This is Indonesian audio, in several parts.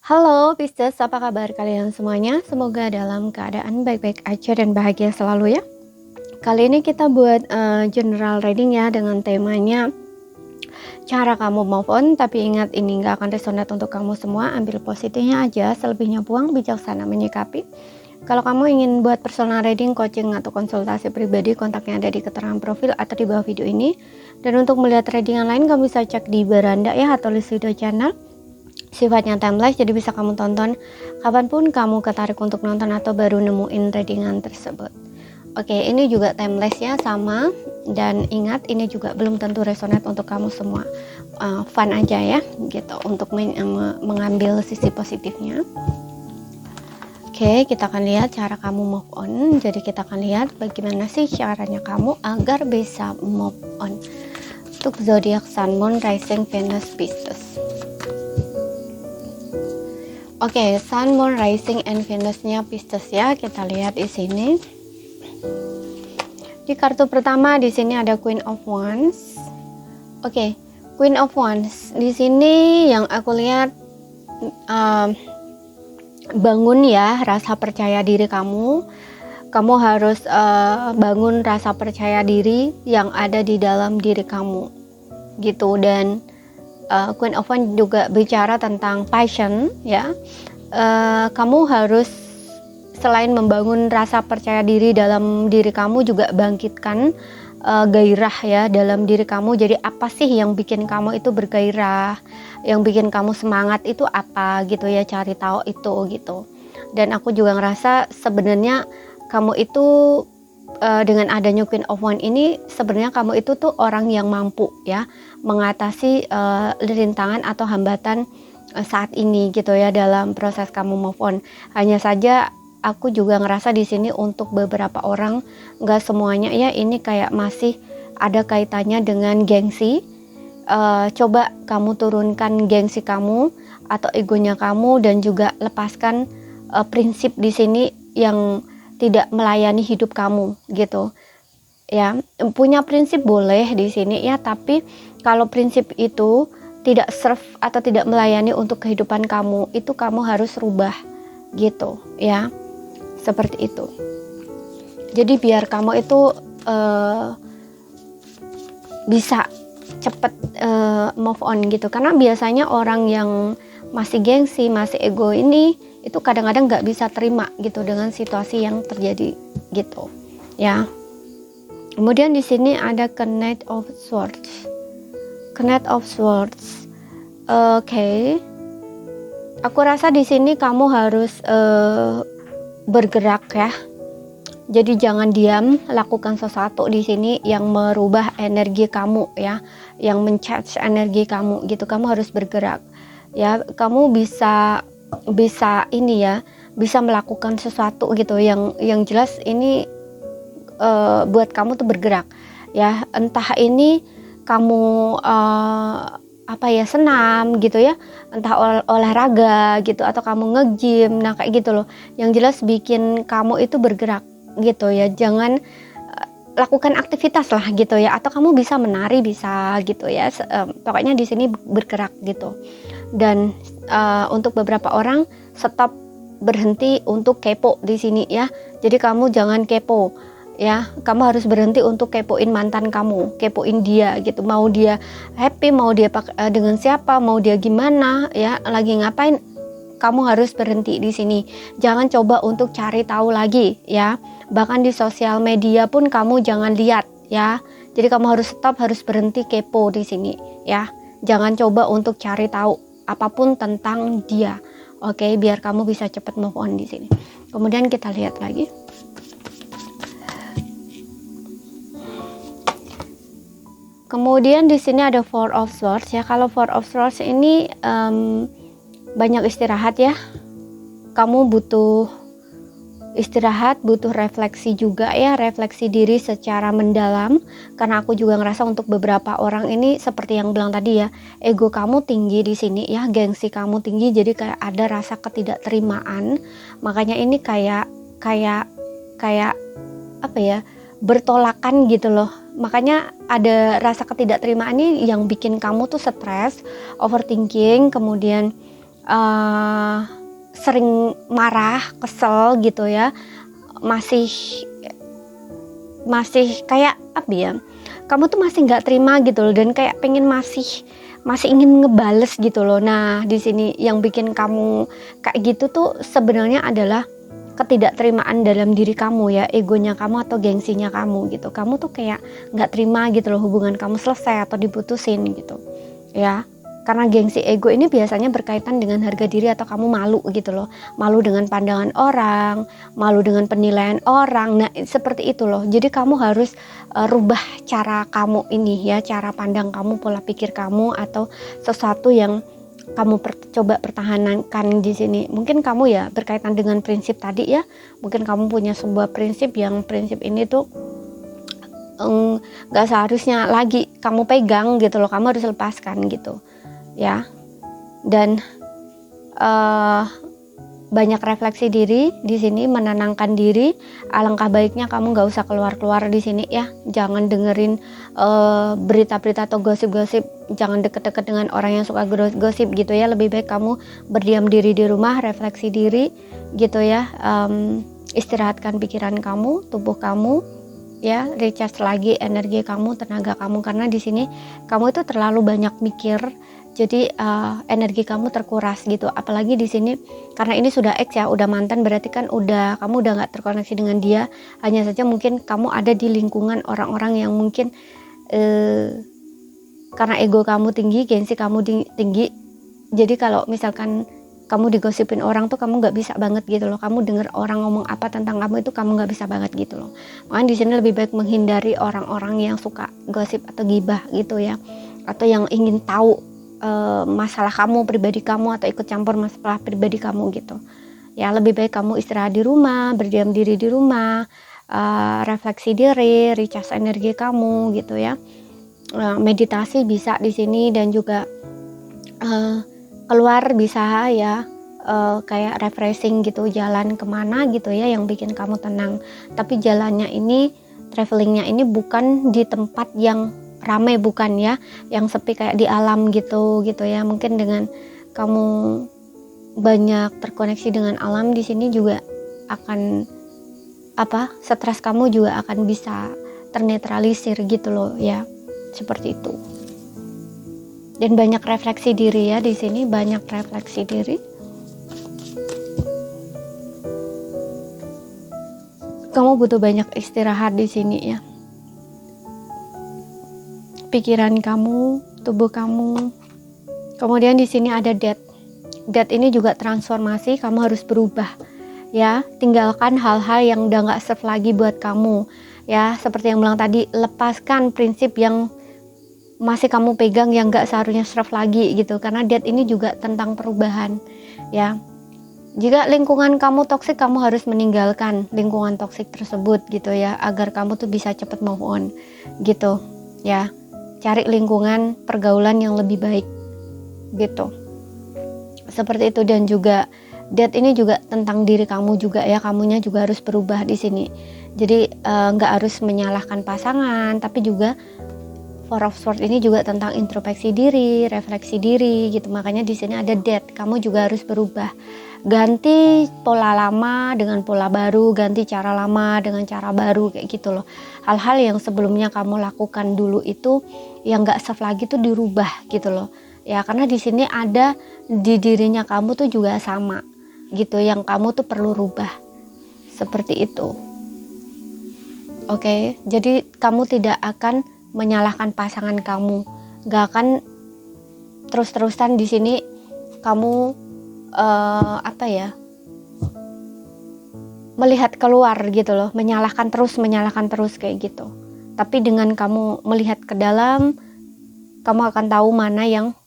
Halo Pisces, apa kabar kalian semuanya? Semoga dalam keadaan baik-baik aja dan bahagia selalu ya. Kali ini kita buat general reading ya dengan temanya cara kamu move on, tapi ingat ini nggak akan resonate untuk kamu semua. Ambil positifnya aja, selebihnya buang, bijaksana menyikapi. Kalau kamu ingin buat personal reading, coaching, atau konsultasi pribadi, kontaknya ada di keterangan profil atau di bawah video ini. Dan untuk melihat reading yang lain, kamu bisa cek di beranda ya atau list video channel. Sifatnya timeless, jadi bisa kamu tonton kapanpun kamu ketarik untuk nonton atau baru nemuin readingan tersebut. Oke, ini juga timeless ya, sama. Dan ingat, ini juga belum tentu resonate untuk kamu semua. Fun aja ya, gitu, untuk mengambil sisi positifnya. Oke, kita akan lihat cara kamu move on. Jadi kita akan lihat bagaimana sih caranya kamu agar bisa move on. Untuk zodiak Sun, Moon, Rising, Venus, Pisces. Oke, Sun, Moon, Rising, and Venus-nya Pisces ya. Kita lihat di sini. Di kartu pertama di sini ada Queen of Wands. Oke, Queen of Wands. Di sini yang aku lihat bangun ya rasa percaya diri kamu. Kamu harus bangun rasa percaya diri yang ada di dalam diri kamu, gitu. Dan Queen of Wands juga bicara tentang passion ya. Kamu harus selain membangun rasa percaya diri dalam diri kamu, juga bangkitkan gairah ya dalam diri kamu. Jadi apa sih yang bikin kamu itu bergairah, yang bikin kamu semangat itu apa gitu ya, cari tahu itu gitu. Dan aku juga ngerasa sebenarnya kamu itu dengan adanya Queen of Wands ini, sebenarnya kamu itu tuh orang yang mampu ya mengatasi rintangan atau hambatan saat ini gitu ya dalam proses kamu move on. Hanya saja aku juga ngerasa di sini untuk beberapa orang, nggak semuanya ya, ini kayak masih ada kaitannya dengan gengsi. Coba kamu turunkan gengsi kamu atau egonya kamu, dan juga lepaskan prinsip di sini yang tidak melayani hidup kamu gitu ya. Punya prinsip boleh di sini ya, tapi kalau prinsip itu tidak serve atau tidak melayani untuk kehidupan kamu, itu kamu harus rubah gitu ya, seperti itu. Jadi biar kamu itu bisa cepet move on gitu. Karena biasanya orang yang masih gengsi, masih ego ini, itu kadang-kadang nggak bisa terima gitu dengan situasi yang terjadi gitu ya. Kemudian di sini ada Knight of Swords. Knight of Swords. Oke. Aku rasa di sini kamu harus bergerak ya. Jadi jangan diam, lakukan sesuatu di sini yang merubah energi kamu ya, yang men-charge energi kamu gitu. Kamu harus bergerak. Ya, kamu bisa ini ya, bisa melakukan sesuatu gitu yang jelas ini buat kamu tuh bergerak ya. Entah ini kamu senam gitu ya, entah olahraga gitu, atau kamu nge-gym, nah kayak gitu loh, yang jelas bikin kamu itu bergerak gitu ya. Jangan lakukan aktivitas lah gitu ya, atau kamu bisa menari, bisa gitu ya, pokoknya di sini bergerak gitu. Dan untuk beberapa orang, stop, berhenti untuk kepo di sini ya. Jadi kamu jangan kepo ya, kamu harus berhenti untuk kepoin mantan kamu, kepoin dia gitu, mau dia happy, mau dia dengan siapa, mau dia gimana ya, lagi ngapain. Kamu harus berhenti di sini. Jangan coba untuk cari tahu lagi ya. Bahkan di sosial media pun kamu jangan lihat ya. Jadi kamu harus stop, harus berhenti kepo di sini ya. Jangan coba untuk cari tahu apapun tentang dia. Oke, biar kamu bisa cepat move on di sini. Kemudian kita lihat lagi. Kemudian di sini ada Four of Swords ya. Kalau Four of Swords ini banyak istirahat ya. Kamu butuh istirahat, butuh refleksi juga ya, refleksi diri secara mendalam. Karena aku juga ngerasa untuk beberapa orang ini seperti yang bilang tadi ya, ego kamu tinggi di sini ya, gengsi kamu tinggi, jadi kayak ada rasa ketidakterimaan. Makanya ini kayak apa ya, bertolakan gitu loh. Makanya ada rasa ketidakterimaan ini yang bikin kamu tuh stres, overthinking, kemudian sering marah, kesel gitu ya, masih kayak apa ya, kamu tuh masih nggak terima gitu loh, dan kayak pengen masih ingin ngebales gitu loh. Nah di sini yang bikin kamu kayak gitu tuh sebenarnya adalah ketidakterimaan dalam diri kamu ya, egonya kamu atau gengsinya kamu gitu. Kamu tuh kayak nggak terima gitu loh hubungan kamu selesai atau diputusin gitu ya. Karena gengsi ego ini biasanya berkaitan dengan harga diri atau kamu malu gitu loh. Malu dengan pandangan orang, malu dengan penilaian orang. Nah seperti itu loh. Jadi kamu harus rubah cara kamu ini ya, cara pandang kamu, pola pikir kamu, atau sesuatu yang kamu coba pertahankan di sini. Mungkin kamu ya berkaitan dengan prinsip tadi ya. Mungkin kamu punya sebuah prinsip yang prinsip ini tuh nggak seharusnya lagi kamu pegang gitu loh. Kamu harus lepaskan gitu ya. Dan banyak refleksi diri di sini, menenangkan diri. Alangkah baiknya kamu nggak usah keluar di sini ya. Jangan dengerin berita-berita atau gosip-gosip. Jangan deket-deket dengan orang yang suka gosip gitu ya. Lebih baik kamu berdiam diri di rumah, refleksi diri gitu ya. Istirahatkan pikiran kamu, tubuh kamu ya, recharge lagi energi kamu, tenaga kamu, karena di sini kamu itu terlalu banyak mikir. Jadi energi kamu terkuras gitu. Apalagi di sini karena ini sudah ex ya, udah mantan, berarti kan kamu udah nggak terkoneksi dengan dia. Hanya saja mungkin kamu ada di lingkungan orang-orang yang mungkin karena ego kamu tinggi, gengsi kamu tinggi. Jadi kalau misalkan kamu digosipin orang tuh kamu nggak bisa banget gitu loh. Kamu dengar orang ngomong apa tentang kamu itu kamu nggak bisa banget gitu loh. Makanya di sini lebih baik menghindari orang-orang yang suka gosip atau gibah gitu ya, atau yang ingin tahu masalah kamu, pribadi kamu, atau ikut campur masalah pribadi kamu gitu ya. Lebih baik kamu istirahat di rumah, berdiam diri di rumah, refleksi diri, recharge energi kamu gitu ya. Meditasi bisa di sini, dan juga keluar bisa ya, kayak refreshing gitu, jalan kemana gitu ya yang bikin kamu tenang. Tapi jalannya ini, travelingnya ini bukan di tempat yang ramai, bukan ya, yang sepi kayak di alam gitu ya. Mungkin dengan kamu banyak terkoneksi dengan alam di sini juga akan stres kamu juga akan bisa ternetralisir gitu loh ya, seperti itu. Dan banyak refleksi diri ya di sini, banyak refleksi diri. Kamu butuh banyak istirahat di sini ya. Pikiran kamu, tubuh kamu. Kemudian di sini ada death. Death ini juga transformasi, kamu harus berubah ya. Tinggalkan hal-hal yang udah nggak serve lagi buat kamu ya. Seperti yang bilang tadi, lepaskan prinsip yang masih kamu pegang yang nggak seharusnya serve lagi gitu. Karena death ini juga tentang perubahan ya. Jika lingkungan kamu toksik, kamu harus meninggalkan lingkungan toksik tersebut gitu ya, agar kamu tuh bisa cepet move on gitu ya. Cari lingkungan pergaulan yang lebih baik gitu, seperti itu. Dan juga death ini juga tentang diri kamu juga ya, kamunya juga harus berubah di sini. Jadi nggak harus menyalahkan pasangan, tapi juga Four of Swords ini juga tentang introspeksi diri, refleksi diri gitu. Makanya di sini ada death, kamu juga harus berubah, ganti pola lama dengan pola baru, ganti cara lama dengan cara baru kayak gitu loh. Hal-hal yang sebelumnya kamu lakukan dulu itu yang nggak safe lagi tuh dirubah gitu loh ya. Karena di sini ada di dirinya kamu tuh juga sama gitu, yang kamu tuh perlu rubah, seperti itu. Oke, jadi kamu tidak akan menyalahkan pasangan kamu, nggak akan terus-terusan di sini kamu melihat keluar gitu loh, menyalahkan terus kayak gitu. Tapi dengan kamu melihat ke dalam, kamu akan tahu mana yang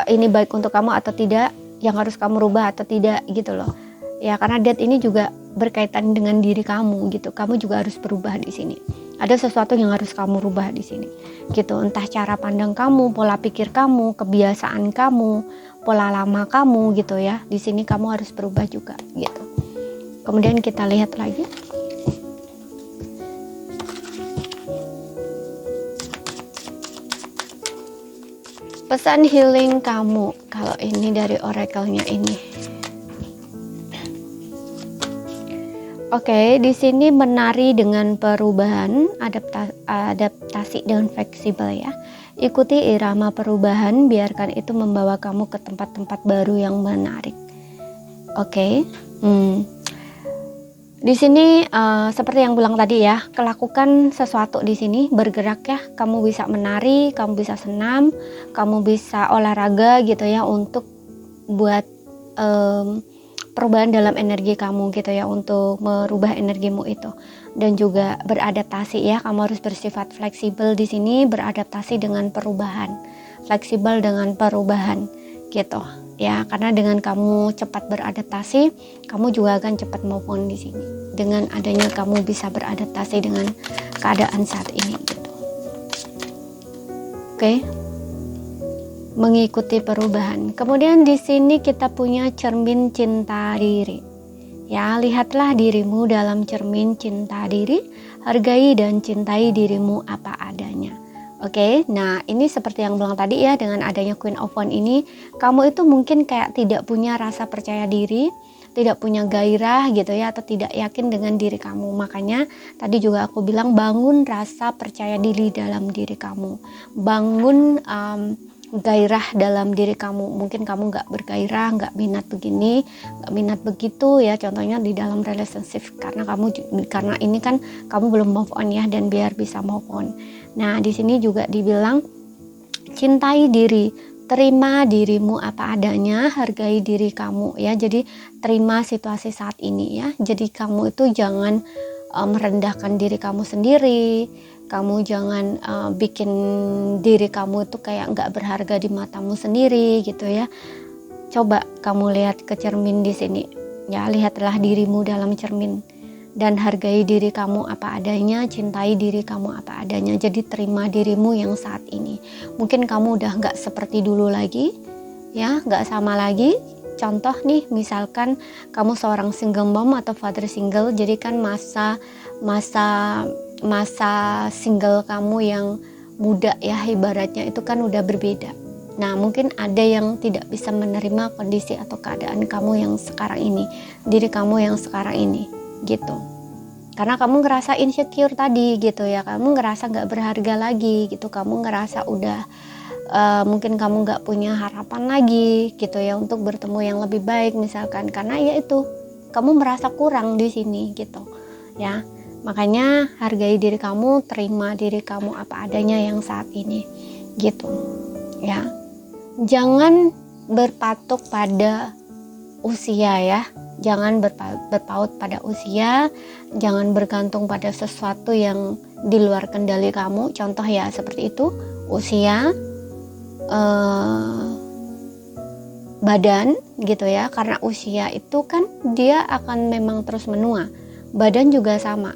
ini baik untuk kamu atau tidak, yang harus kamu rubah atau tidak gitu loh ya. Karena death ini juga berkaitan dengan diri kamu gitu, kamu juga harus berubah di sini. Ada sesuatu yang harus kamu rubah di sini gitu, entah cara pandang kamu, pola pikir kamu, kebiasaan kamu, pola lama kamu gitu ya. Di sini kamu harus berubah juga gitu. Kemudian kita lihat lagi. Pesan healing kamu kalau ini dari oracle-nya ini. Oke, di sini menari dengan perubahan, adaptasi dengan fleksibel ya. Ikuti irama perubahan, biarkan itu membawa kamu ke tempat-tempat baru yang menarik. Oke. Di sini seperti yang bilang tadi ya, lakukan sesuatu di sini, bergerak ya. Kamu bisa menari, kamu bisa senam, kamu bisa olahraga gitu ya, untuk buat perubahan dalam energi kamu gitu ya, untuk merubah energimu itu. Dan juga beradaptasi ya, kamu harus bersifat fleksibel di sini, beradaptasi dengan perubahan, fleksibel dengan perubahan gitu ya, karena dengan kamu cepat beradaptasi, kamu juga akan cepat move on di sini. Dengan adanya kamu bisa beradaptasi dengan keadaan saat ini gitu. Oke. Mengikuti perubahan. Kemudian di sini kita punya cermin cinta diri. Ya, lihatlah dirimu dalam cermin cinta diri, hargai dan cintai dirimu apa adanya. Oke, nah ini seperti yang bilang tadi ya, dengan adanya Queen of Wands ini, kamu itu mungkin kayak tidak punya rasa percaya diri, tidak punya gairah gitu ya, atau tidak yakin dengan diri kamu. Makanya tadi juga aku bilang, bangun rasa percaya diri dalam diri kamu, bangun gairah dalam diri kamu. Mungkin kamu nggak bergairah, nggak minat begini, nggak minat begitu ya, contohnya di dalam relationship, karena ini kan kamu belum move on ya, dan biar bisa move on. Nah di sini juga dibilang cintai diri, terima dirimu apa adanya, hargai diri kamu ya. Jadi terima situasi saat ini ya. Jadi kamu itu jangan merendahkan diri kamu sendiri. Kamu jangan bikin diri kamu itu kayak nggak berharga di matamu sendiri gitu ya. Coba kamu lihat ke cermin di sini ya, lihatlah dirimu dalam cermin dan hargai diri kamu apa adanya, cintai diri kamu apa adanya. Jadi terima dirimu yang saat ini. Mungkin kamu udah nggak seperti dulu lagi ya, nggak sama lagi. Contoh nih, misalkan kamu seorang single mom atau father single, jadi kan masa single kamu yang muda ya, ibaratnya itu kan udah berbeda. Nah mungkin ada yang tidak bisa menerima kondisi atau keadaan kamu yang sekarang ini, diri kamu yang sekarang ini gitu, karena kamu ngerasa insecure tadi gitu ya, kamu ngerasa gak berharga lagi gitu, kamu ngerasa udah mungkin kamu gak punya harapan lagi gitu ya untuk bertemu yang lebih baik misalkan, karena ya itu kamu merasa kurang di sini gitu ya. Makanya hargai diri kamu, terima diri kamu apa adanya yang saat ini gitu ya. Jangan berpatok pada usia ya, jangan berpaut pada usia, jangan bergantung pada sesuatu yang di luar kendali kamu. Contoh ya seperti itu, usia, badan gitu ya, karena usia itu kan dia akan memang terus menua. Badan juga sama.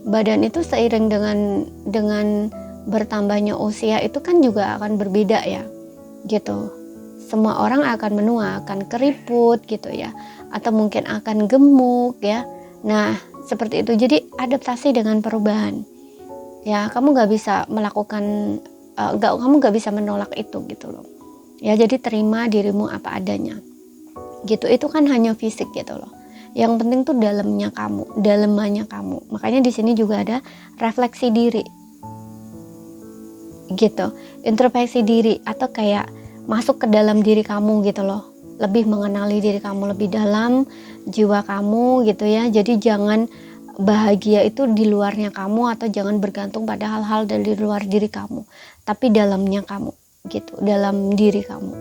Badan itu seiring dengan bertambahnya usia itu kan juga akan berbeda ya gitu. Semua orang akan menua, akan keriput gitu ya, atau mungkin akan gemuk ya. Nah seperti itu, jadi adaptasi dengan perubahan ya. Kamu nggak bisa melakukan kamu nggak bisa menolak itu gitu loh ya. Jadi terima dirimu apa adanya gitu. Itu kan hanya fisik gitu loh. Yang penting tuh dalamannya kamu. Makanya di sini juga ada refleksi diri gitu, introspeksi diri, atau kayak masuk ke dalam diri kamu gitu loh, lebih mengenali diri kamu lebih dalam, jiwa kamu gitu ya. Jadi jangan bahagia itu di luarnya kamu, atau jangan bergantung pada hal-hal dari luar diri kamu, tapi dalamnya kamu gitu, dalam diri kamu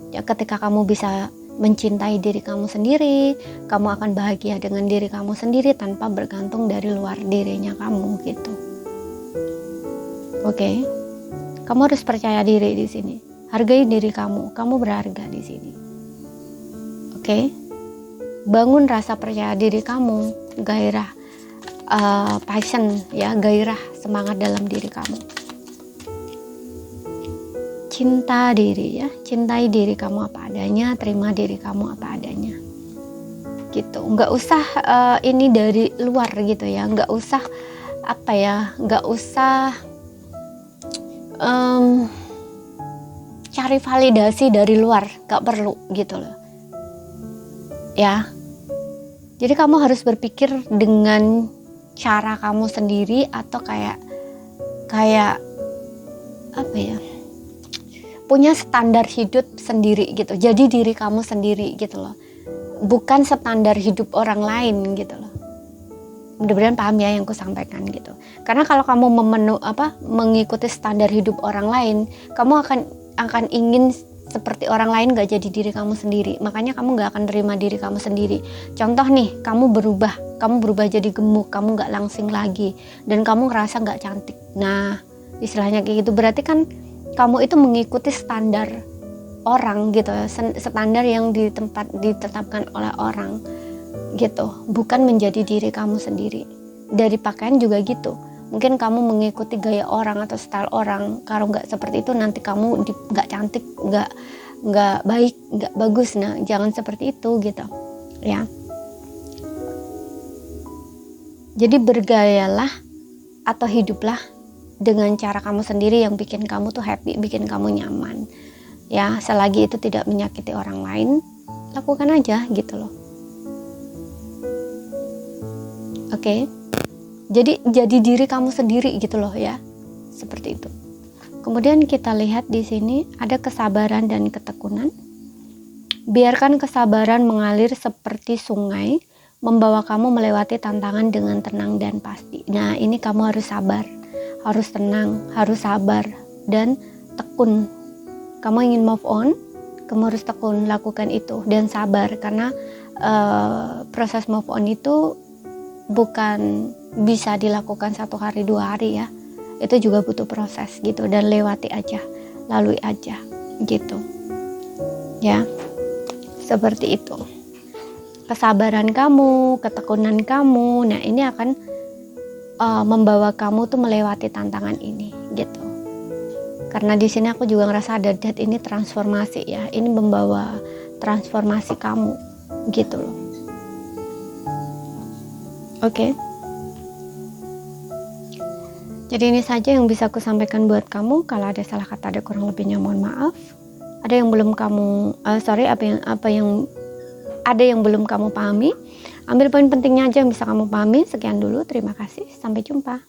ya. Ketika kamu bisa mencintai diri kamu sendiri, kamu akan bahagia dengan diri kamu sendiri tanpa bergantung dari luar dirinya kamu gitu. Oke. Kamu harus percaya diri di sini. Hargai diri kamu berharga di sini. Oke. Bangun rasa percaya diri kamu, gairah, passion ya, gairah, semangat dalam diri kamu. Cinta diri ya, cintai diri kamu apa adanya, terima diri kamu apa adanya gitu. Nggak usah ini dari luar gitu ya, nggak usah nggak usah cari validasi dari luar, gak perlu gitu loh ya. Jadi kamu harus berpikir dengan cara kamu sendiri, atau kayak apa ya, punya standar hidup sendiri gitu. Jadi diri kamu sendiri gitu loh, bukan standar hidup orang lain gitu loh. Mudah-mudahan paham ya yang ku sampaikan gitu. Karena kalau kamu mengikuti standar hidup orang lain, kamu akan ingin seperti orang lain, gak jadi diri kamu sendiri. Makanya kamu gak akan terima diri kamu sendiri. Contoh nih, kamu berubah jadi gemuk, kamu gak langsing lagi, dan kamu ngerasa gak cantik. Nah, istilahnya kayak gitu, berarti kan kamu itu mengikuti standar orang gitu, standar yang ditetapkan oleh orang gitu, bukan menjadi diri kamu sendiri. Dari pakaian juga gitu, mungkin kamu mengikuti gaya orang atau style orang. Kalau nggak seperti itu nanti kamu nggak cantik, nggak baik, nggak bagus. Nah, jangan seperti itu gitu ya. Jadi bergayalah atau hiduplah dengan cara kamu sendiri yang bikin kamu tuh happy, bikin kamu nyaman ya. Selagi itu tidak menyakiti orang lain, lakukan aja gitu loh. Oke. Jadi diri kamu sendiri gitu loh ya. Seperti itu. Kemudian kita lihat di sini ada kesabaran dan ketekunan. Biarkan kesabaran mengalir seperti sungai, membawa kamu melewati tantangan dengan tenang dan pasti. Nah, ini kamu harus sabar, harus tenang, harus sabar dan tekun. Kamu ingin move on, kamu harus tekun, lakukan itu dan sabar, karena proses move on itu bukan bisa dilakukan 1 hari 2 hari ya. Itu juga butuh proses gitu, dan lewati aja, lalui aja gitu ya. Seperti itu. Kesabaran kamu, ketekunan kamu, nah ini akan membawa kamu tuh melewati tantangan ini gitu. Karena di sini aku juga ngerasa ada ini transformasi ya. Ini membawa transformasi kamu gitu loh. Oke. Jadi ini saja yang bisa aku sampaikan buat kamu. Kalau ada salah kata, ada kurang lebihnya mohon maaf. Ada yang belum kamu ada yang belum kamu pahami, ambil poin pentingnya aja yang bisa kamu pahami. Sekian dulu, terima kasih, sampai jumpa.